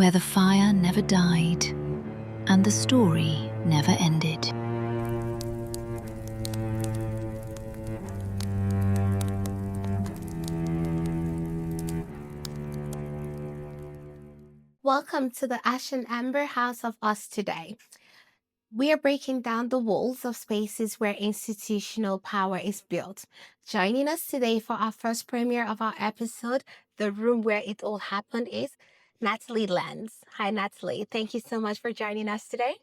where the fire never died and the story never ended. Welcome to the Ash and Amber House of Us today. We are breaking down the walls of spaces where institutional power is built. Joining us today for our first premiere of our episode, The Room Where It All Happened, is Nathaly Lenz. Hi, Nathaly. Thank you so much for joining us today.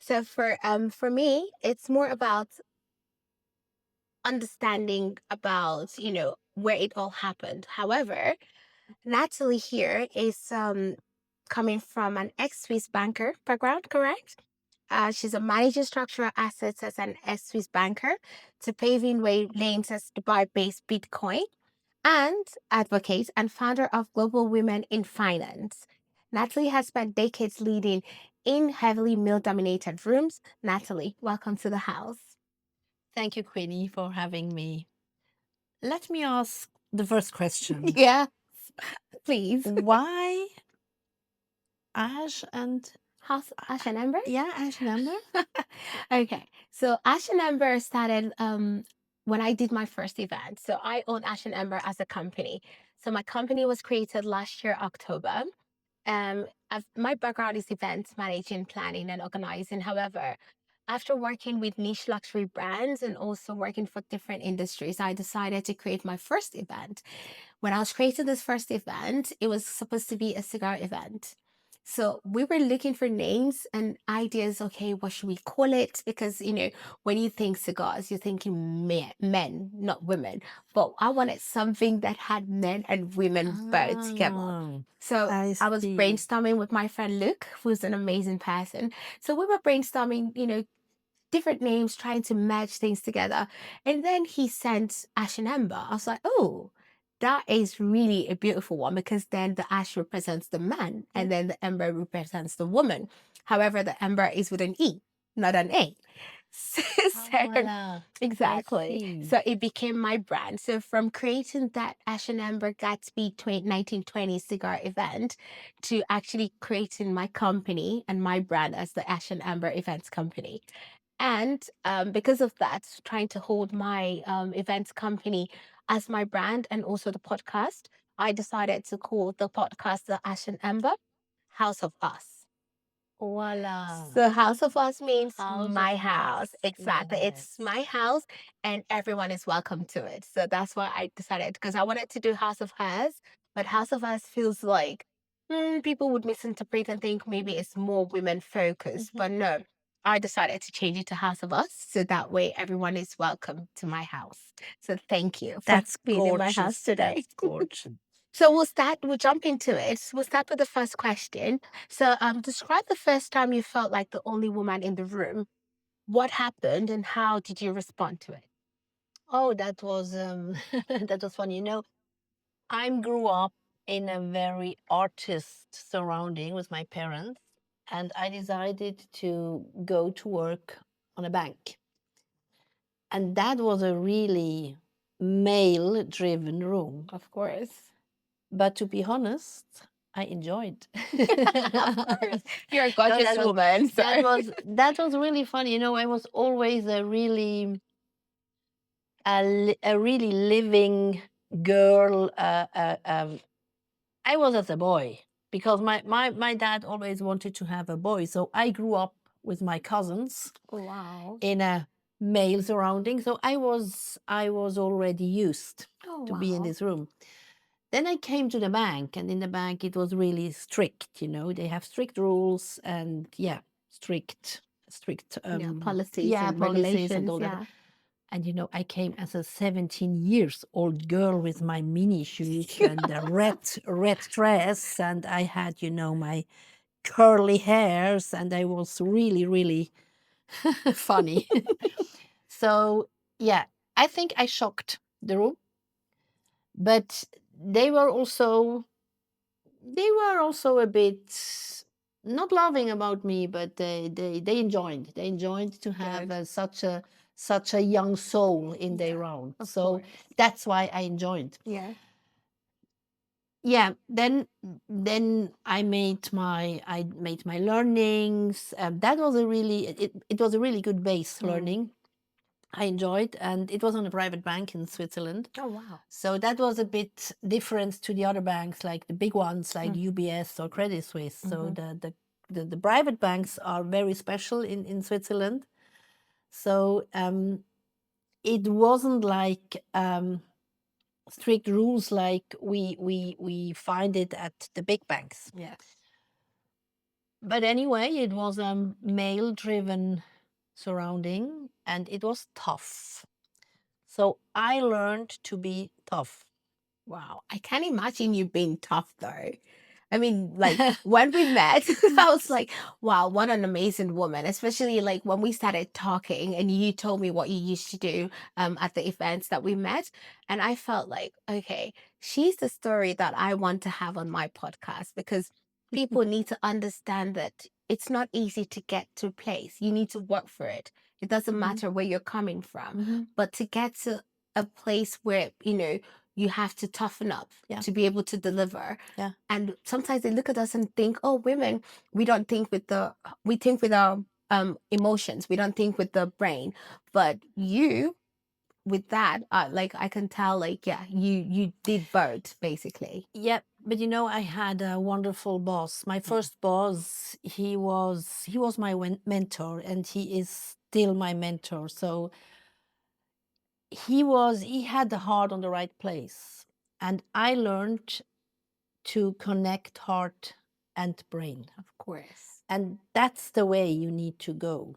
So for me, it's more about understanding about, where it all happened. However, Nathaly here is coming from an ex-Swiss banker background, correct? She's a managing structural assets as an ex-Swiss banker to paving way lanes as Dubai-based Bitcoin and advocate and founder of Global Women in Finance. Nathaly has spent decades leading in heavily male-dominated rooms. Nathaly, welcome to the house. Thank you, Queenie, for having me. Let me ask the first question. Yeah, please. Why Ash and House Ash and Amber? yeah, Ash and Amber? Okay, so Ash and Amber started when I did my first event. So I own Ash and Amber as a company. So my company was created last year, October. My background is events managing, planning, and organizing. However, after working with niche luxury brands and also working for different industries, I decided to create my first event. When I was creating this first event, it was supposed to be a cigar event. So we were looking for names and ideas. Okay, what should we call it? Because, when you think cigars, you're thinking men, not women. But I wanted something that had men and women both together. So I was see. brainstorming with my friend Luke, who's an amazing person. So we were brainstorming, different names, trying to merge things together. And then he sent Ash and Amber. I was like, oh, that is really a beautiful one, because then the ash represents the man and then the ember represents the woman. However, the ember is with an E, not an A. So, Voila. exactly. see. So it became my brand. So from creating that Ash and Amber Gatsby 1920 cigar event to actually creating my company and my brand as the Ash and Amber Events Company. And because of that, trying to hold my events company as my brand and also the podcast, I decided to call the podcast the Ash and Amber House of Us. Voila. So House of Us means House my of house. Us. Exactly. It's Yes. my house and everyone is welcome to it. So that's why I decided, because I wanted to do House of Hers, but House of Us feels like people would misinterpret and think maybe it's more women focused. But no, I decided to change it to House of Us. So that way everyone is welcome to my house. So thank you for That's being in my house gorgeous. today. That's gorgeous. So we'll jump into it. We'll start with the first question. So describe the first time you felt like the only woman in the room. What happened and how did you respond to it? Oh, that was that was fun. I grew up in a very artist surrounding with my parents, and I decided to go to work on a bank. And that was a really male driven room. Of course. But to be honest, I enjoyed. Of course. You're a No, gorgeous that was woman. So. that was really funny. I was always a really living girl. I was as a boy because my dad always wanted to have a boy. So I grew up with my cousins Wow. in a male surrounding. So I was already used Oh, to be in wow. this room. Then I came to the bank, and in the bank it was really strict. They have strict rules and strict Policies and policies and regulations. all that. Yeah. And I came as a 17 years old girl with my mini shoes and a red dress, and I had my curly hairs, and I was really really funny. So yeah, I think I shocked the room, but they were also a bit not laughing about me, but they enjoyed. They enjoyed to have Good. such a young soul in their round. Of So course. that's why I enjoyed. Yeah. yeah, then I made my learnings. That was a really it was a really good base learning. I enjoyed, and it was on a private bank in Switzerland. Oh, wow. So that was a bit different to the other banks, like the big ones, like UBS or Credit Suisse. So the private banks are very special in Switzerland. So it wasn't like strict rules like we find it at the big banks. Yes. But anyway, it was a male-driven surrounding, and it was tough. So I learned to be tough. Wow. I can't imagine you being tough though. I mean, like when we met, I was like, wow, what an amazing woman. Especially like when we started talking and you told me what you used to do at the events that we met. And I felt like, okay, she's the story that I want to have on my podcast, because people need to understand that it's not easy to get to a place. You need to work for it. It doesn't matter where you're coming from, but to get to a place where, you have to toughen up to be able to deliver. Yeah. And sometimes they look at us and think, oh, women, we think with our emotions. We don't think with the brain. But you, with that, like I can tell, like, yeah, you did both basically. Yeah, but I had a wonderful boss. My first boss, he was my mentor, and he is still my mentor. So he had the heart on the right place, and I learned to connect heart and brain. Of course. And that's the way you need to go.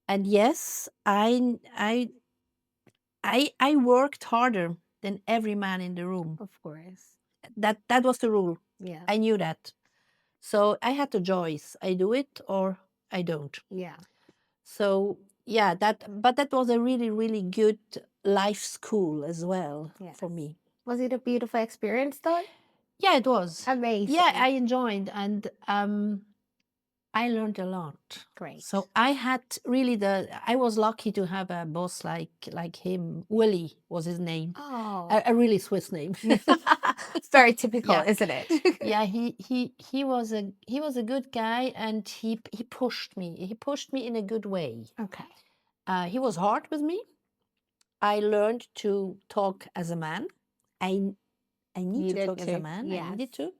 And yes, I worked harder than every man in the room. Of course. That was the rule. Yeah. I knew that. So I had the choice. I do it or I don't. Yeah. So yeah, that was a really, really good life school as well for me. Was it a beautiful experience though? Yeah, it was. Amazing. Yeah, I enjoyed, and I learned a lot. Great. So I was lucky to have a boss like him. Willie was his name. Oh. A really Swiss name. It's very typical, Yeah. isn't it? Yeah, he was a good guy, and he pushed me. He pushed me in a good way. Okay. He was hard with me. I learned to talk as a man. I need to talk as a man. Yes. I needed to.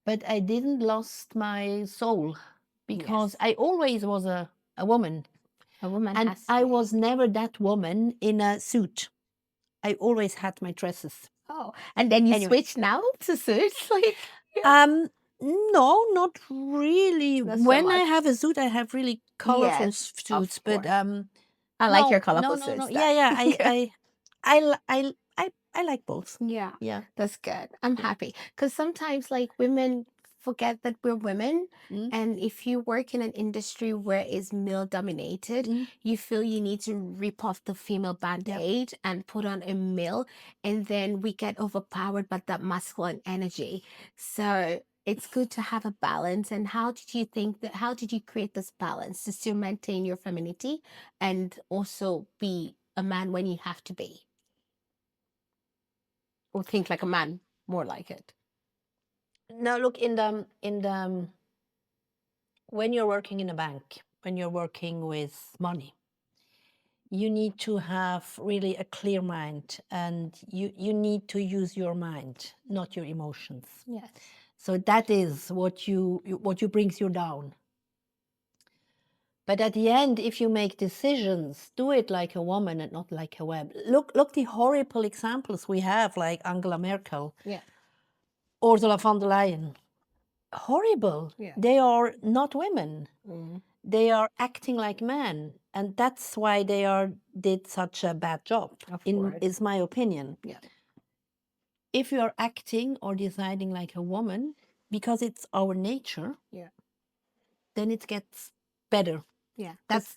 But I didn't lost my soul, because I always was a woman. A woman And has I was never that woman in a suit. I always had my dresses. Oh, and then you switch now to suits? Like, no, not really. Not so When I much. have a suit, I have really colorful Yes, suits. of But course. I like your colorful no. suits. Yeah. I like both. Yeah, Yeah. that's good. I'm happy, because sometimes like women forget that we're women, and if you work in an industry where it's male dominated, you feel you need to rip off the female band-aid and put on a male, and then we get overpowered by that masculine energy. So it's good to have a balance. And how did you create this balance to still maintain your femininity and also be a man when you have to be? Or think like a man, more like it. Now look, when you're working in a bank, when you're working with money, you need to have really a clear mind, and you need to use your mind, not your emotions. Yes. So that is what brings you down. But at the end, if you make decisions, do it like a woman and not like a web. Look the horrible examples we have, like Angela Merkel, Ursula von der Leyen. Horrible. Yeah. They are not women. They are acting like men, and that's why they did such a bad job. Is my opinion. Yeah. If you are acting or deciding like a woman, because it's our nature, then it gets better. Yeah. That's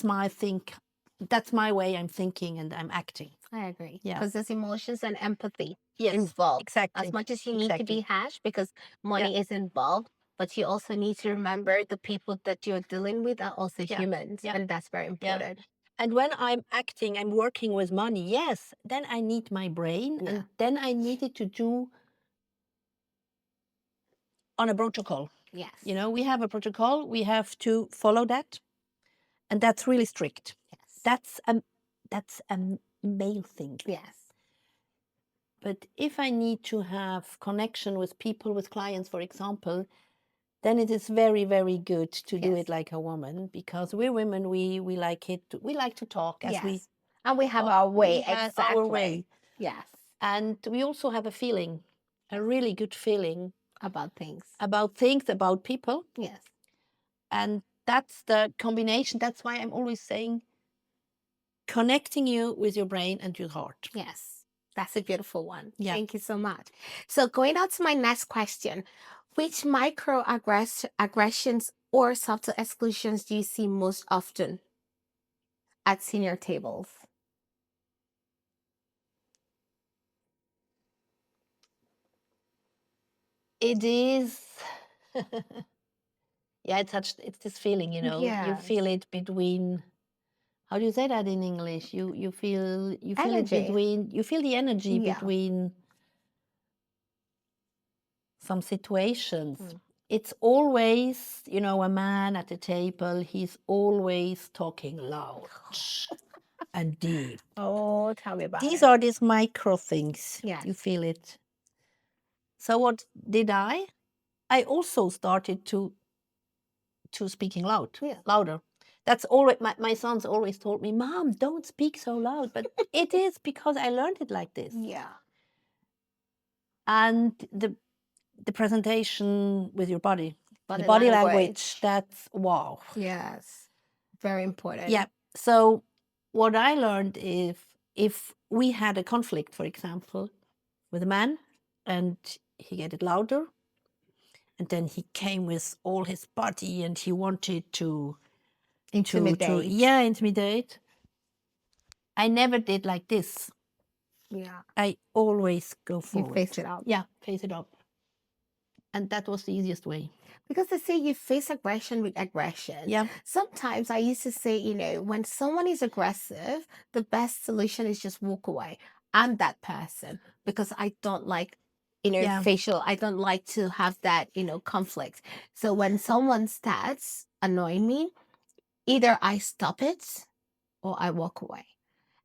my That's my way I'm thinking and I'm acting. I agree. Yeah. Because there's emotions and empathy Yes, involved. exactly. As much as you need to be harsh because money is involved, but you also need to remember the people that you're dealing with are also humans. Yeah. And that's very important. And when I'm acting, I'm working with money, yes, then I need my brain, Yeah. and then I need it to do on a protocol. Yes. You know, we have a protocol, we have to follow that, and that's really strict. Yes. That's a male thing. Yes. But if I need to have connection with people, with clients, for example, then it is very, very good to do Yes. it like a woman, because we're women, we like it, we like to talk as we Yes. And we have talk, our way. we have Exactly. our way. Yes. And we also have a feeling, a really good feeling About things. about people. Yes. And that's the combination. That's why I'm always saying connecting you with your brain and your heart. Yes. That's a beautiful one. Yeah. Thank you so much. So going on to my next question, which microaggressions or subtle exclusions do you see most often at senior tables? It is, yeah, it's this feeling, you know, you Yes. feel it between, how do you say that in English? You feel it Energy. between, you feel the energy Yeah. between some situations. Mm. It's always, you know, a man at the table, he's always talking loud and deep. Oh, tell me about These it. are these micro things. Yes. You feel it. So what did I? I also started to speaking loud, Yeah. louder. That's always my sons always told me, Mom, don't speak so loud. But it is because I learned it like this. Yeah. And the presentation with your body, Body the body language. language, that's wow. Yes. Very important. Yeah. So what I learned is, if we had a conflict, for example, with a man, and he get it louder, and then he came with all his body and he wanted to Intimidate. intimidate. I never did like this. Yeah. I always go You forward. face it up. Yeah, face it up. And that was the easiest way. Because they say you face aggression with aggression. Yeah. Sometimes I used to say, you know, when someone is aggressive, the best solution is just walk away. I'm that person because I don't like, you know, Yeah. I don't like to have that, you know, conflict. So when someone starts annoying me, either I stop it or I walk away.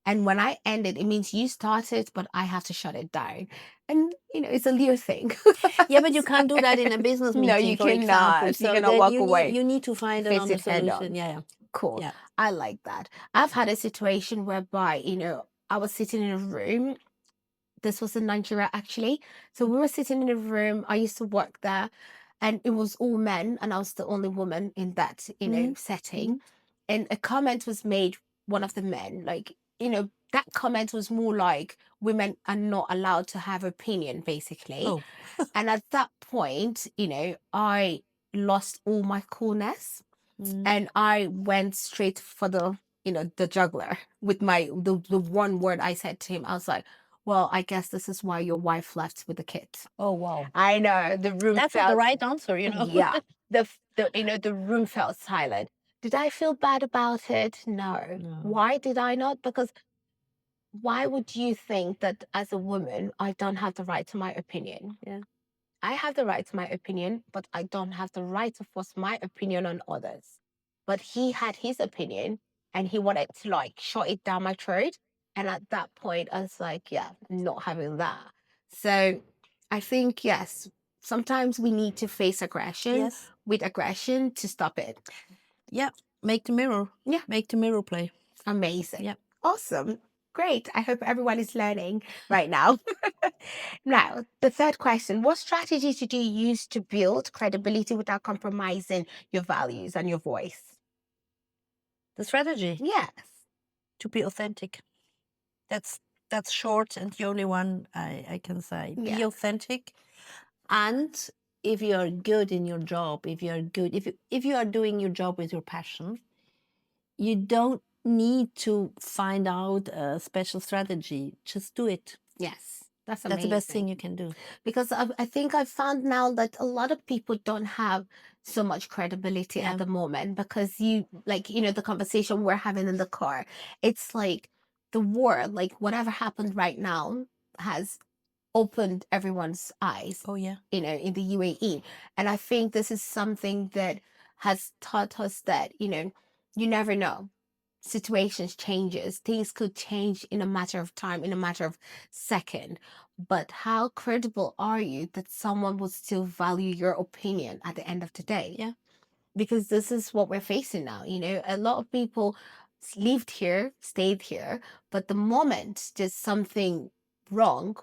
And when I end it, it means you started, but I have to shut it down. And, you know, it's a Leo thing. Yeah, but you can't do that in a business meeting, No, you for example. cannot. You're So gonna then walk you away. need to find Face another it head on. solution. Yeah. Cool. Yeah. I like that. I've had a situation whereby, you know, I was sitting in a room. This was in Nigeria, actually. So we were sitting in a room. I used to work there, and it was all men, and I was the only woman in that, you know, setting. And a comment was made, one of the men, like, you know, that comment was more like women are not allowed to have opinion, basically. Oh. And at that point, you know, I lost all my coolness. And I went straight for the, you know, the juggler with the one word I said to him. I was like, well, I guess this is why your wife left with the kids. Oh, wow. I know the room That's felt the right answer, you know. yeah. The you know, the room felt silent. Did I feel bad about it? No. Why did I not? Because why would you think that as a woman I don't have the right to my opinion? Yeah. I have the right to my opinion, but I don't have the right to force my opinion on others. But he had his opinion and he wanted to like shut it down my throat. And at that point, I was like, yeah, not having that. So I think, yes, sometimes we need to face aggression Yes. with aggression to stop it. Yeah. Make the mirror. Yeah. Make the mirror play. Amazing. Yeah. Awesome. Great. I hope everyone is learning right now. Now, the third question, what strategies did you use to build credibility without compromising your values and your voice? The strategy. Yes. To be authentic. That's short and the only one I can say. Yeah. Be authentic. And if you are good in your job, if you are doing your job with your passion, you don't need to find out a special strategy. Just do it. Yes. That's That's the best thing amazing. you can do. Because I think I've found now that a lot of people don't have so much credibility Yeah. at the moment, because you, like, the conversation we're having in the car, it's like the war, like whatever happened right now has opened everyone's eyes, Oh yeah. in the UAE. And I think this is something that has taught us that, you never know. Situations changes, things could change in a matter of time, in a matter of second. But how credible are you that someone would still value your opinion at the end of the day? Yeah. Because this is what we're facing now. A lot of people lived here, stayed here, but the moment there's something wrong,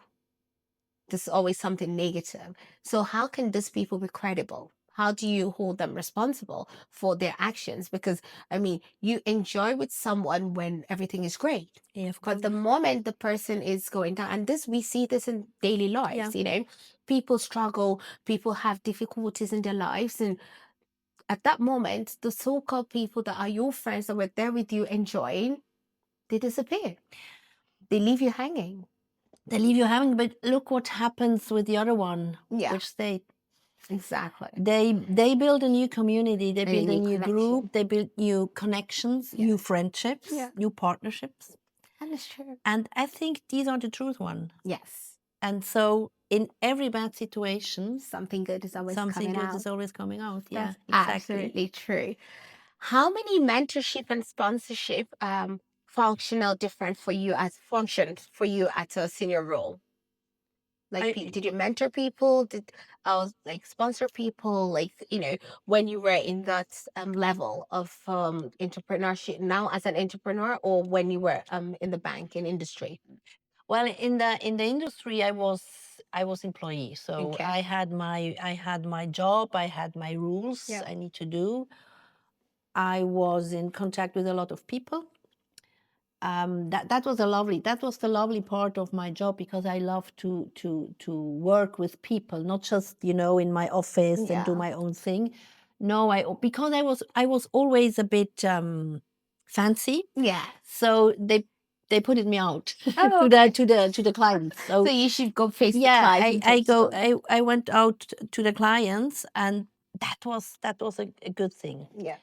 there's always something negative. So how can these people be credible? How do you hold them responsible for their actions? Because I mean, you enjoy with someone when everything is great. Yeah, of But the course. moment the person is going down, and this, we see this in daily lives, people struggle, people have difficulties in their lives. And at that moment, the so-called people that are your friends that were there with you enjoying, they disappear. They leave you hanging. They leave you hanging, but look what happens with the other one, Yeah. which stayed. Exactly. They build a new community, they And a build a new new connection. group, they build new connections, new friendships, Yeah. new partnerships. That is true. And I think these are the truth ones. Yes. And so in every bad situation, Something good is always something coming good out. is always coming out. Yeah, That's exactly. absolutely true. How many mentorship and sponsorship functional different for you functioned for you at a senior role? Like, did you mentor people? Did like sponsor people? Like, when you were in that level of entrepreneurship now as an entrepreneur, or when you were in the banking industry? Well, in the industry, I was employee, so Okay. I had my job, I had my rules Yeah. I need to do. I was in contact with a lot of people. That was the lovely part of my job, because I love to work with people, not just in my office and do Yeah. my own thing. No, because I was always a bit fancy. Yeah. So they put me out Oh, to the clients. So So you should go face the yeah, clients and I talk to go them. I went out to the clients, and that was a good thing. Yeah.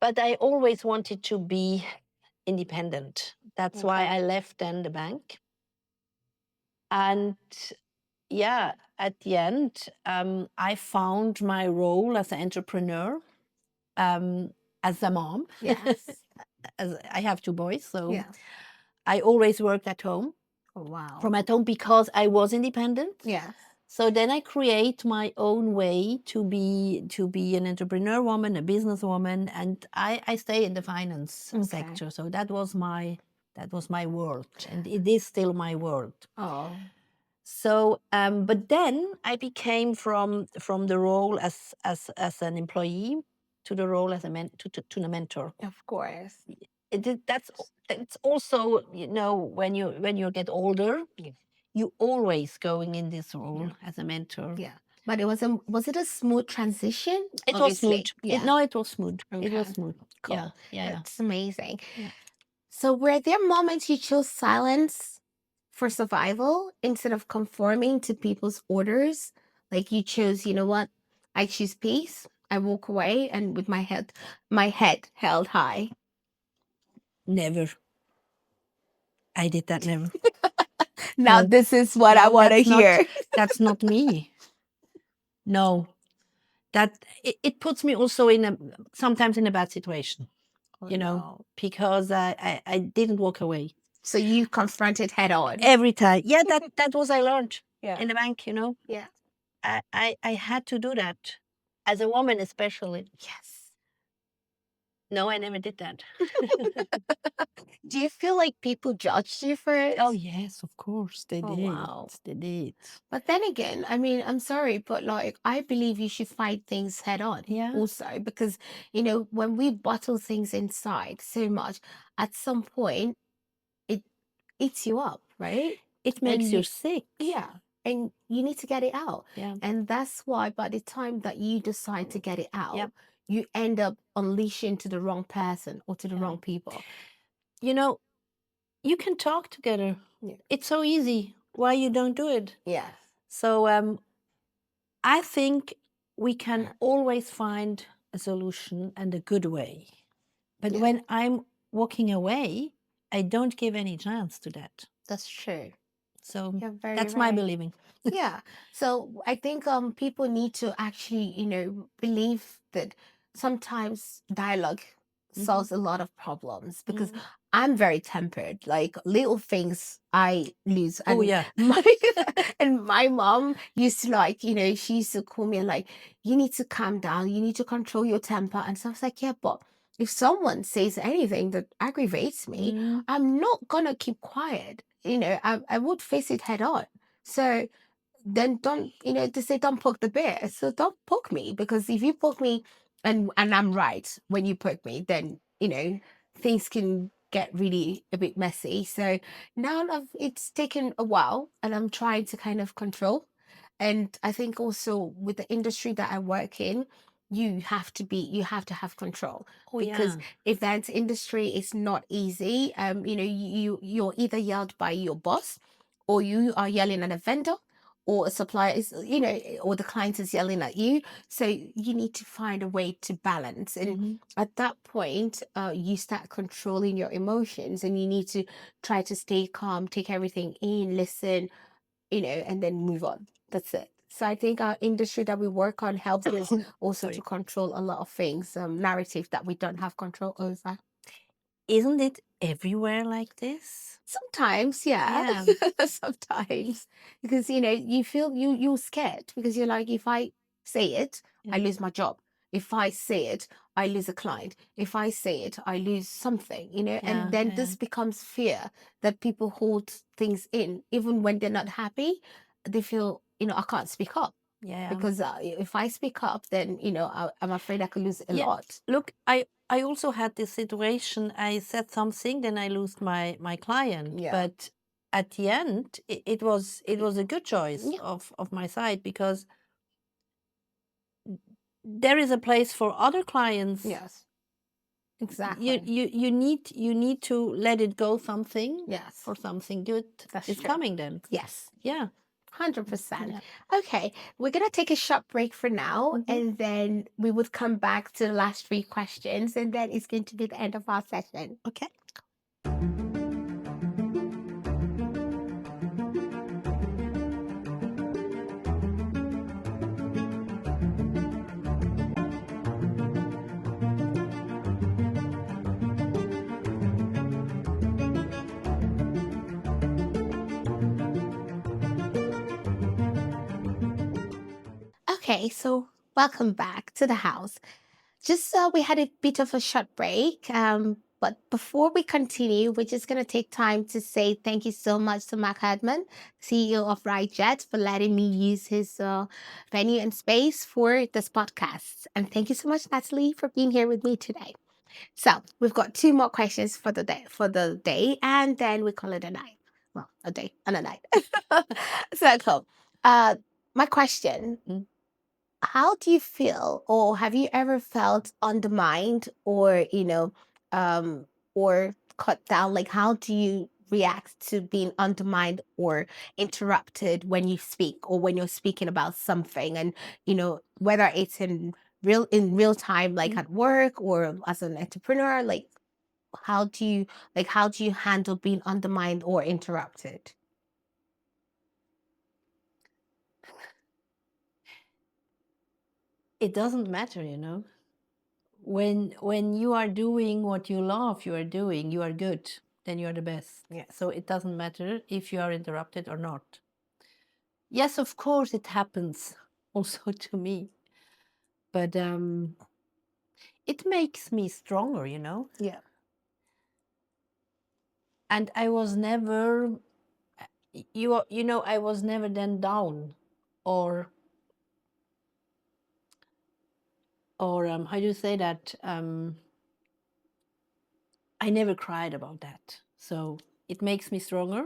But I always wanted to be independent. That's why Okay. I left then the bank. And yeah, at the end, I found my role as an entrepreneur, as a mom. Yes. As I have two boys, so Yeah. I always worked at home, Oh, wow. from at home, because I was independent. Yes. So then I create my own way to be an entrepreneur woman, a businesswoman, and I stay in the finance sector. So that was my world, and it is still my world. Oh. So, but then I became from the role as an employee to the role as to the mentor. Of course. It's also, when you get older, you always going in this role as a mentor. Yeah. But was it a smooth transition? It was Obviously. smooth. Yeah. It was smooth. It was Okay. smooth. Cool. Yeah. That's amazing. Yeah. So were there moments you chose silence for survival instead of conforming to people's orders? Like, you chose, you know what? I choose peace. I walk away, and with my head held high. Never. I did that never. Now No. this is what I No, want to that's not- hear. That's not me. No. It puts me also sometimes in a bad situation, No. because I didn't walk away. So you confronted head on. Every time. Yeah, that was I learned Yeah. in the bank, Yeah. I had to do that, as a woman especially. Yes. No, I never did that. Do you feel like people judged you for it? Oh yes, of course they Oh, did. wow. They did. But then again, I mean, I'm sorry, but like, I believe you should fight things head on. Yeah. Also, because, when we bottle things inside so much, at some point, it eats you up, right? It makes And you sick. Yeah. And you need to get it out. Yeah. And that's why by the time that you decide to get it out, Yep. you end up unleashing to the wrong person or to the Yeah. wrong people. You can talk together Yeah. It's so easy. Why you don't do it? Yes. So I think we can always find a solution and a good way. But Yeah. when I'm walking away, I don't give any chance to that. That's true. So You're very that's my right. believing. Yeah. So I think people need to actually, believe that sometimes dialogue solves a lot of problems, because I'm very tempered. Like little things I lose. Oh, And yeah. my mom used to, like, she used to call me and like, you need to calm down, you need to control your temper. And so I was like, yeah, but if someone says anything that aggravates me, Mm. I'm not gonna keep quiet. I would face it head on. So then don't, to say don't poke the bear. So don't poke me, because if you poke me and I'm right when you poke me, then things can get really a bit messy. So now it's taken a while and I'm trying to kind of control. And I think also with the industry that I work in, you have to have control, Oh, because yeah. event industry is not easy. You're either yelled by your boss, or you are yelling at a vendor, or a supplier is, or the client is yelling at you. So you need to find a way to balance. And at that point, you start controlling your emotions, and you need to try to stay calm, take everything in, listen, and then move on. That's it. So I think our industry that we work on helps us also to control a lot of things, narratives that we don't have control over. Isn't it everywhere like this? Sometimes, yeah. Yeah. Sometimes, because you feel you're scared, because you're like, if I say it, I Yeah. lose my job. If I say it, I lose a client. If I say it, I lose something, Yeah, and then yeah. this becomes fear, that people hold things in, even when they're not happy. They feel, I can't speak up, Yeah. because if I speak up, then I'm afraid I could lose a Yeah. lot. Look, I also had this situation. I said something, then I lost my client. Yeah. But at the end, it was a good choice Yeah. of my side, because there is a place for other clients. Yes. Exactly. You need to let it go something. Yes. For something good That's is true. coming then. Yes. Yeah. 100%. Yeah. Okay, we're going to take a short break for now, and then we would come back to the last three questions, and then it's going to be the end of our session. Okay. Okay, so welcome back to the house. Just we had a bit of a short break, but before we continue, we're just going to take time to say thank you so much to Mark Hadman, CEO of RideJet, for letting me use his venue and space for this podcast. And thank you so much, Nathaly, for being here with me today. So we've got two more questions for the day, and then we call it a night. Well, a day and a night. So cool. My question: how do you feel, or have you ever felt undermined, or or cut down? Like, how do you react to being undermined or interrupted when you speak, or when you're speaking about something, and whether it's in real time, like at work or as an entrepreneur? Like, how do you handle being undermined or interrupted? It doesn't matter, when you are doing what you love, you are doing, you are good, then you are the best. Yeah. So it doesn't matter if you are interrupted or not. Yes, of course it happens also to me, but it makes me stronger, Yeah. and I was never I was never then down, or how do you say that, I never cried about that. So it makes me stronger.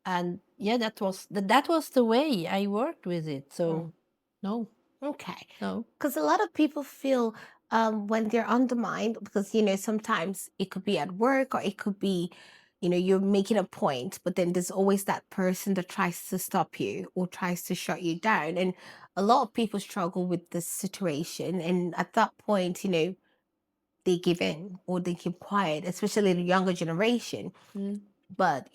And yeah, that was the way I worked with it. So no. Okay. No. Because a lot of people feel when they're undermined, because sometimes it could be at work, or it could be you're making a point, but then there's always that person that tries to stop you or tries to shut you down. And a lot of people struggle with this situation. And at that point, they give in or they keep quiet, especially the younger generation. But,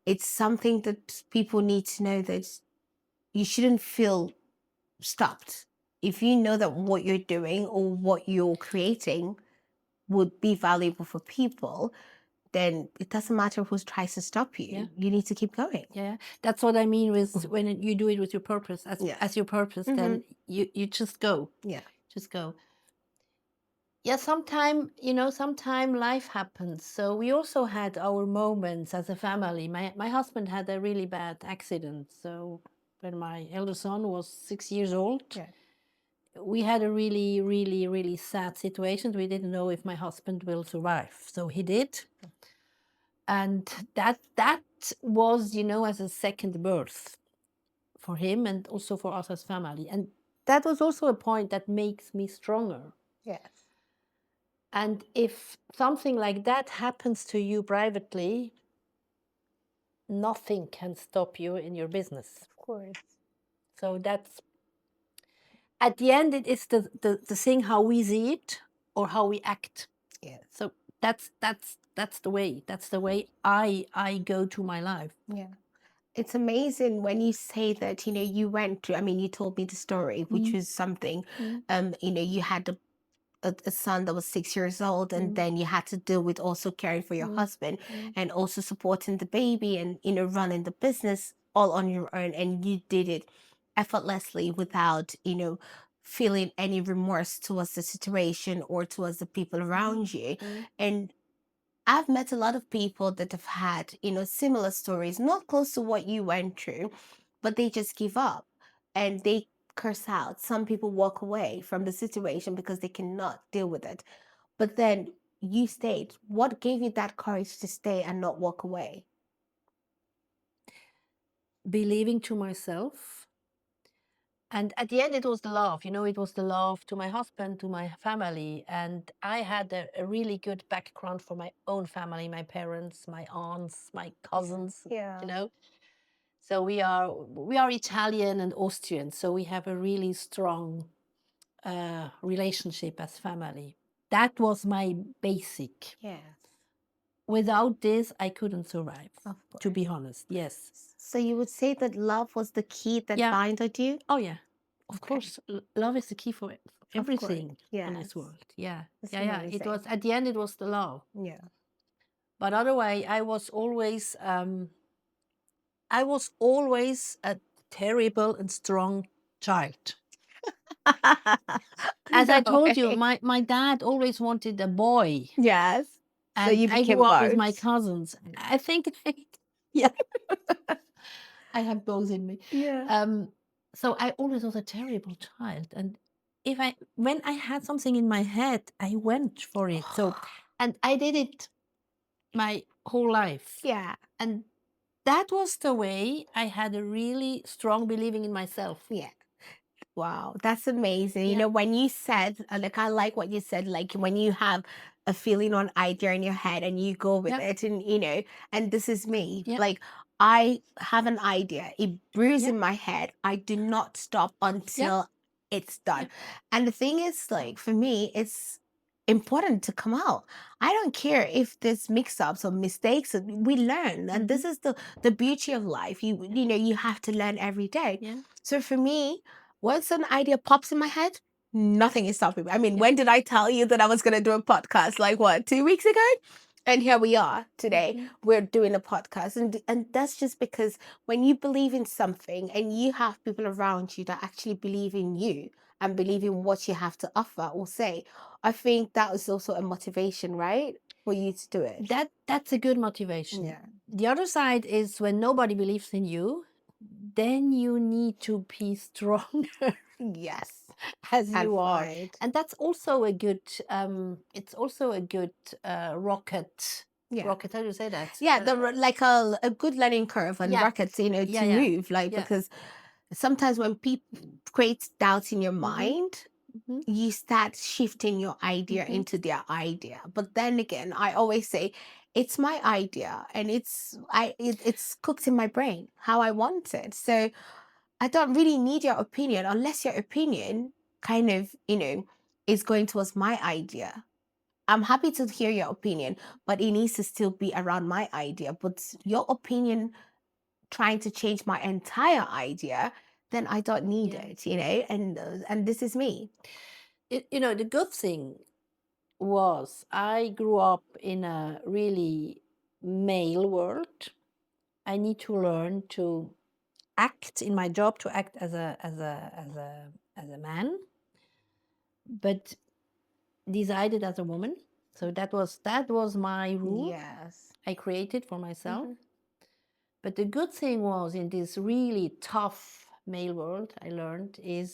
it's something that people need to know, that you shouldn't feel stopped. If you know that what you're doing or what you're creating would be valuable for people, then it doesn't matter who tries to stop you. Yeah. You need to keep going. Yeah, that's what I mean with when you do it with your purpose, as your purpose, then you just go. Yeah. Just go. Yeah, sometime life happens. So we also had our moments as a family. My husband had a really bad accident. So when my elder son was 6 years old, Yeah. we had a really, really, really sad situation. We didn't know if my husband will survive. So he did. And that was, as a second birth for him and also for us as family. And that was also a point that makes me stronger. Yes. And if something like that happens to you privately, nothing can stop you in your business. Of course. So that's, at the end, it is the thing how we see it or how we act. Yes. So that's the way. That's the way I go to my life. Yeah. It's amazing when you say that, you went to, you told me the story, which was something, you had a son that was 6 years old, and then you had to deal with also caring for your husband and also supporting the baby and, running the business all on your own. And you did it effortlessly without, feeling any remorse towards the situation or towards the people around you. And I've met a lot of people that have had, similar stories, not close to what you went through, but they just give up and they curse out. Some people walk away from the situation because they cannot deal with it. But then you stayed. What gave you that courage to stay and not walk away? Believing to myself. And at the end, it was the love, it was the love to my husband, to my family. And I had a really good background for my own family, my parents, my aunts, my cousins, Yeah. So we are Italian and Austrian. So we have a really strong relationship as family. That was my basic. Yes. Without this, I couldn't survive, Of to be course. honest. Yes. So you would say that love was the key that Yeah. binded you? Oh, yeah. Of Okay. course, love is the key for everything on Yes. this world. Yeah. That's Yeah. It amazing. was, at the end, it was the love. Yeah. But otherwise, I was always a terrible and strong child. As I No told you, way. my dad always wanted a boy. Yes. So And you I became grew up with my both. cousins. I think, yeah, I have both in me. Yeah. So I always was a terrible child. And when I had something in my head, I went for it. So, and I did it my whole life. Yeah. And that was the way I had a really strong believing in myself. Yeah. Wow, that's amazing. Yeah. When you said, like, I like what you said, like when you have a feeling or an idea in your head and you go with Yeah. it, and and this is me. Yeah. Like, I have an idea, it brews Yeah. in my head. I do not stop until it's done. Yeah. And the thing is, like, for me, it's important to come out. I don't care if there's mix-ups or mistakes. We learn, and this is the beauty of life. You have to learn every day. Yeah. So for me, once an idea pops in my head, nothing is stopping me. When did I tell you that I was going to do a podcast? Like, what, 2 weeks ago? And here we are today. We're doing a podcast. And that's just because when you believe in something and you have people around you that actually believe in you and believe in what you have to offer or say, I think that is also a motivation, right? For you to do it. That's a good motivation. Yeah. The other side is when nobody believes in you, then you need to be stronger Yes. as you are. Fight. And that's also a good, it's also a good rocket. Yeah. Rocket, how do you say that? Yeah, like a good learning curve and Yeah. rockets, to move, like, Yeah. because sometimes when people create doubt in your mind, you start shifting your idea into their idea. But then again, I always say, it's my idea, and it's cooked in my brain how I want it. So I don't really need your opinion, unless your opinion kind of, is going towards my idea. I'm happy to hear your opinion, but it needs to still be around my idea. But your opinion trying to change my entire idea, then I don't need Yeah. it, and this is me. The good thing was I grew up in a really male world. I need to learn to act in my job, to act as a man, but decided as a woman. So that was my rule Yes. I created for myself. Mhm. But the good thing was, in this really tough male world, I learned is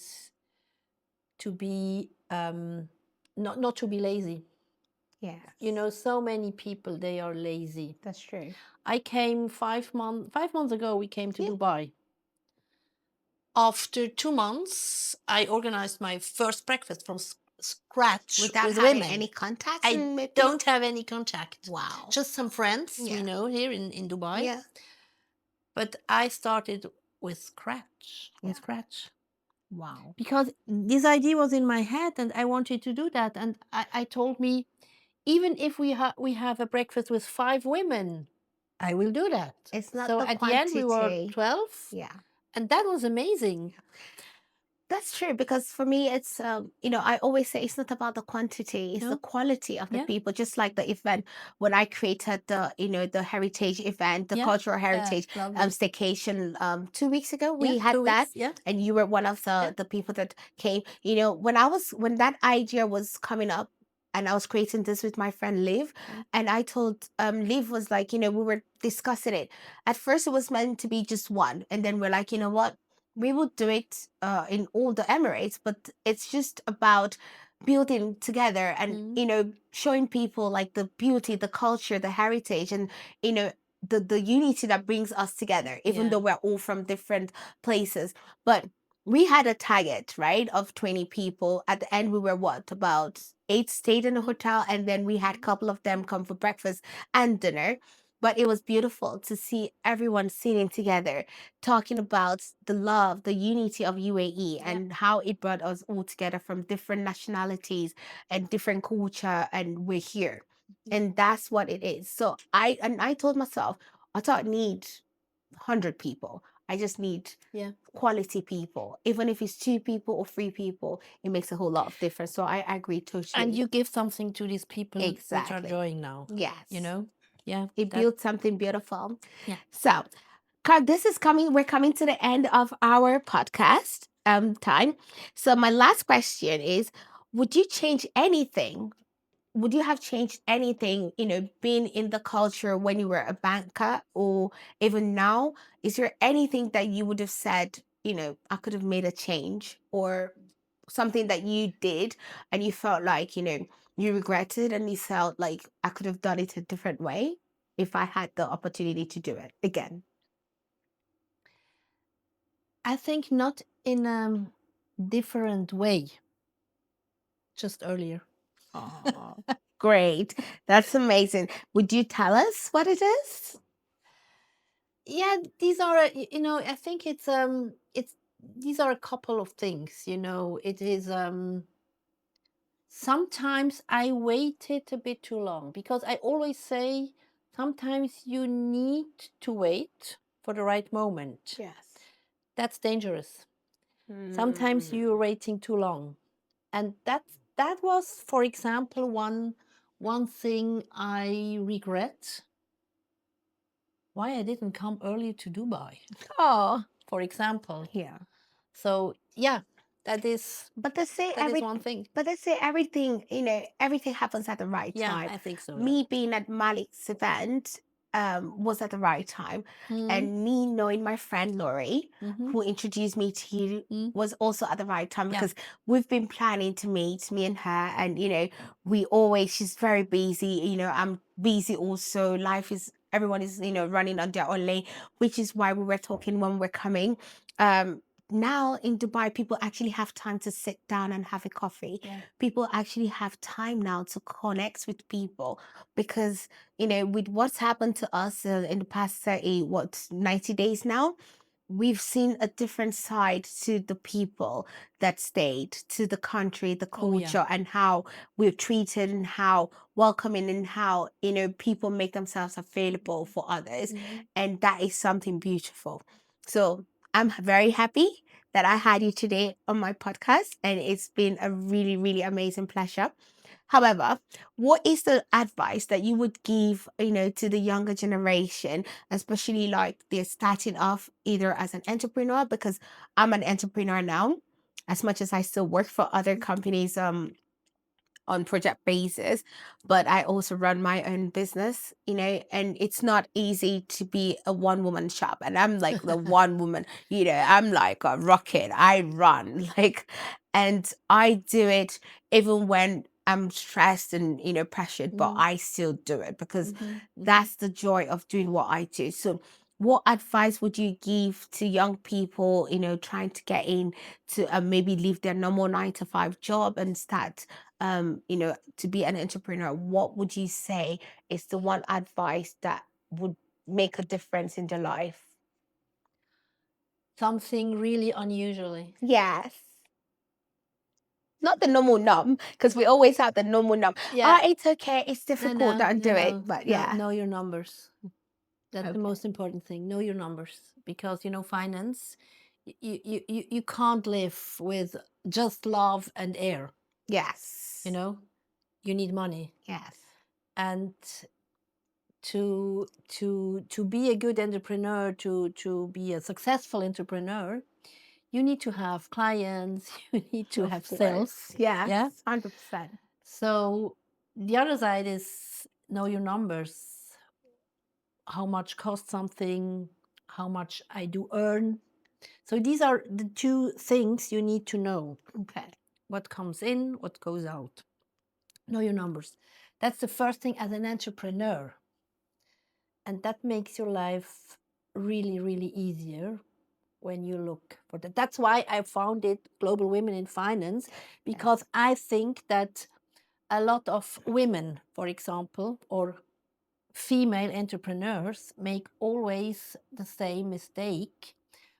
to be not to be lazy. Yes. So many people, they are lazy. That's true. I came 5 months ago. We came to Yeah. Dubai. After 2 months, I organized my first breakfast from scratch Without with having women. any contacts I and maybe. don't have any contact. Wow. Just some friends we Yeah. know here in Dubai. Yeah. But I started with scratch. Yeah. Wow. Because this idea was in my head and I wanted to do that. And I told me, even if we have a breakfast with 5 women, I will do that. It's not So the at the end, we were quantity. 12. Yeah. And that was amazing. That's true, because for me, it's I always say it's not about the quantity, it's the No? quality of the Yeah. people. Just like the event when I created the heritage event, the Yeah. cultural heritage Lovely. staycation 2 weeks ago. We Yeah, had 2 that, weeks. Yeah. and you were one of the people that came. When that idea was coming up, and I was creating this with my friend Liv, and I told Liv, was like, we were discussing it. At first, it was meant to be just one, and then we're like, you know what? We would do it in all the Emirates, but it's just about building together and showing people like the beauty, the culture, the heritage, and you know the unity that brings us together, even Yeah. though we're all from different places. But we had a target, right, of 20 people. At the end, we were about 8 stayed in a hotel, and then we had a couple of them come for breakfast and dinner. But it was beautiful to see everyone sitting together, talking about the love, the unity of UAE, and how it brought us all together from different nationalities and different culture, and we're here. And that's what it is. So I told myself, I don't need 100 people. I just need quality people. Even if it's 2 people or 3 people, it makes a whole lot of difference. So I agree totally. And you give something to these people which are Exactly. joining now. Yes. Yeah. It built something beautiful. Yeah. So, we're coming to the end of our podcast time. So my last question is, would you change anything? Would you have changed anything, being in the culture when you were a banker, or even now? Is there anything that you would have said, I could have made a change, or something that you did and you felt like, you regretted, and you felt like I could have done it a different way if I had the opportunity to do it again? I think not in a different way, just earlier. Oh, great. That's amazing. Would you tell us what it is? Yeah, these are, I think it's these are a couple of things, it is, sometimes I waited a bit too long, because I always say sometimes you need to wait for the right moment. Yes. That's dangerous. Sometimes you're waiting too long. And that was, for example, one thing I regret. Why I didn't come earlier to Dubai, Oh, for example. yeah. So yeah, that is But they say one thing. But they say everything, everything happens at the right Yeah, time. I think so. Me being at Malik's event was at the right time. And me knowing my friend Laurie, who introduced me to you, was also at the right time, because we've been planning to meet, me and her, and she's very busy, I'm busy also. Everyone is, running on their own lane, which is why we were talking when we're coming now in Dubai, people actually have time to sit down and have a coffee. Yeah. People actually have time now to connect with people because, with what's happened to us in the past 90 days now, we've seen a different side to the people that stayed, to the country, the Oh, yeah. culture, and how we're treated and how welcoming and how, people make themselves available for others. And that is something beautiful. So I'm very happy that I had you today on my podcast, and it's been a really, really amazing pleasure. However, what is the advice that you would give, to the younger generation, especially like they're starting off either as an entrepreneur, because I'm an entrepreneur now, as much as I still work for other companies, on project basis, but I also run my own business, and it's not easy to be a one woman shop. And I'm like the one woman, I'm like a rocket. I run like, and I do it even when I'm stressed and, pressured, but I still do it because that's the joy of doing what I do. So what advice would you give to young people, trying to get in to maybe leave their normal 9 to 5 job and start to be an entrepreneur? What would you say is the one advice that would make a difference in their life? Something really unusually. Yes. Not the normal numb, because we always have the normal numb. Yeah. It's okay. It's difficult. Don't do it. But yeah. Know your numbers. That's the Okay. most important thing. Know your numbers, because finance, you can't live with just love and air. Yes. You need money, Yes. and to be a good entrepreneur, to be a successful entrepreneur, you need to have clients. You need to have sales. Yes. Yeah. 100%. So the other side is know your numbers. How much costs something? How much I do earn? So these are the two things you need to know. Okay. What comes in, what goes out. Know your numbers. That's the first thing as an entrepreneur. And that makes your life really, really easier when you look for that. That's why I founded Global Women in Finance, because I think that a lot of women, for example, or female entrepreneurs make always the same mistake.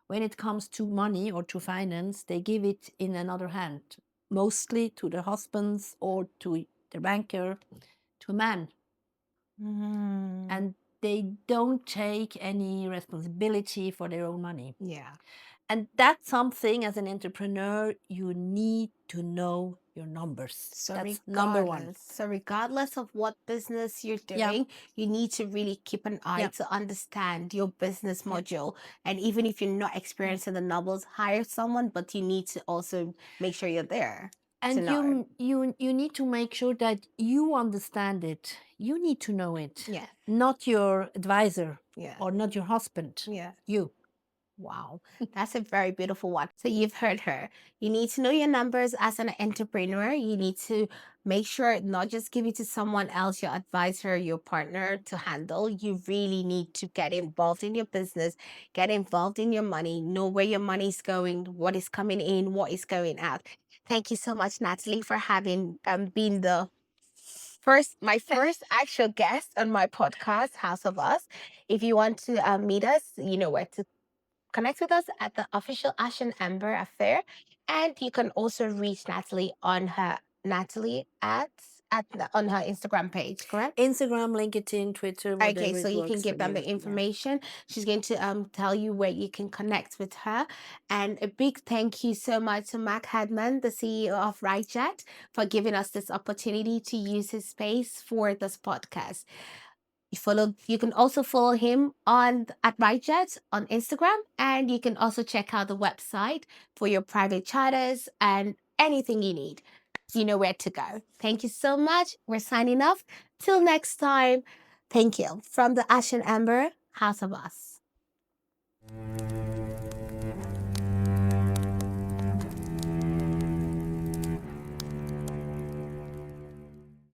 When it comes to money or to finance, they give it in another hand, mostly to their husbands or to the banker, to a man. And they don't take any responsibility for their own money. Yeah. And that's something, as an entrepreneur, you need to know your numbers. So that's number one. So regardless of what business you're doing, you need to really keep an eye to understand your business module. And even if you're not experiencing the numbers, hire someone, but you need to also make sure you're there. And you need to make sure that you understand it. You need to know it. Yeah. Not your advisor. Yeah. Or not your husband. Yeah. You. Wow, that's a very beautiful one. So you've heard her. You need to know your numbers as an entrepreneur. You need to make sure not just give it to someone else, your advisor, your partner to handle. You really need to get involved in your business, get involved in your money, know where your money's going, what is coming in, what is going out. Thank you so much, Nathaly, for having been my first actual guest on my podcast, House of Us. If you want to meet us, you know where to connect with us at the official Ash and Amber Affair. And you can also reach Nathaly on her Nathaly on her Instagram page, correct? Instagram, LinkedIn, Twitter, whatever. Okay, so it you can works give for them you. the information. She's going to tell you where you can connect with her. And a big thank you so much to Mac Hadman, the CEO of RightJet, for giving us this opportunity to use his space for this podcast. You can also follow him at RightJet on Instagram, and you can also check out the website for your private charters and anything you need. You know where to go. Thank you so much. We're signing off. Till next time. Thank you. From the Ash and Amber House of Us.